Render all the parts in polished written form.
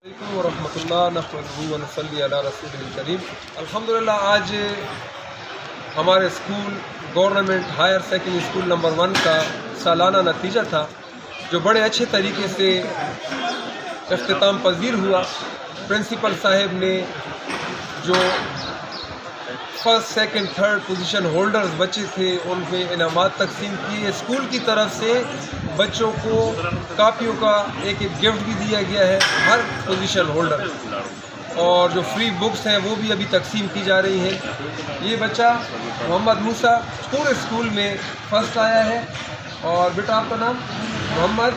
علیکم ورحمۃ اللہ نحمدہ ونصلی علی رسول الکریم۔ الحمدللہ آج ہمارے school government higher secondary school number 1 کا سالانہ نتیجہ تھا جو بڑے اچھے طریقے سے اختتام پذیر ہوا۔ پرنسپل صاحب نے جو first second third position holders بچے تھے ان میں انعامات تقسیم کیے۔ اسکول کی طرف سے بچوں کو کاپیوں کا ایک گفٹ بھی دیا گیا ہے ہر پوزیشن ہولڈر، اور جو فری بکس ہیں وہ بھی ابھی تقسیم کی جا رہی ہیں۔ یہ بچہ محمد موسیٰ پورے اسکول میں فرسٹ آیا ہے، اور بیٹا آپ کا نام محمد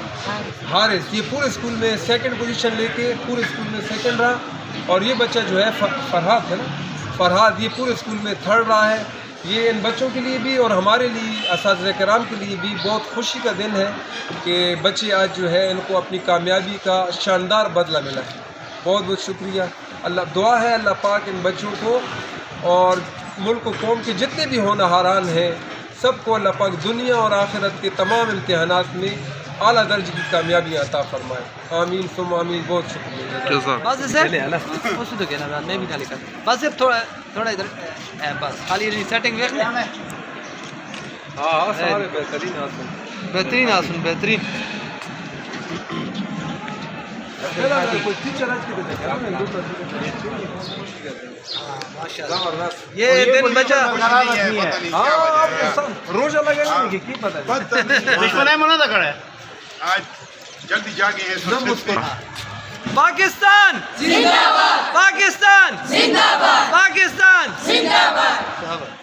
حارث، یہ پورے اسکول میں سیکنڈ پوزیشن لے کے پورے اسکول میں سیکنڈ رہا، اور یہ بچہ جو ہے فرحات ہے نا، فرحات یہ پورے اسکول میں تھرڈ رہا ہے۔ یہ ان بچوں کے لیے بھی اور ہمارے لیے اساتذہ کرام کے لیے بھی بہت خوشی کا دن ہے کہ بچے آج جو ہے ان کو اپنی کامیابی کا شاندار بدلہ ملا ہے۔ بہت بہت شکریہ۔ اللہ دعا ہے اللہ پاک ان بچوں کو اور ملک و قوم کے جتنے بھی ہونہاران ہیں سب کو اللہ پاک دنیا اور آخرت کے تمام امتحانات میں اعلیٰ درجے کی کامیابی عطا فرمائے۔ آمین ثم آمین۔ بہت شکریہ۔ بس تھوڑا ادھر بس خالی سیٹنگ دیکھ لیں۔ ہاں سارے بہترین آسن، بہترین آسن بہترین۔ یہ دن بچہ روزہ لگا کی پتہ آج جلدی جاگے ہیں۔ پاکستان زندہ باد، پاکستان زندہ باد، پاکستان زندہ باد۔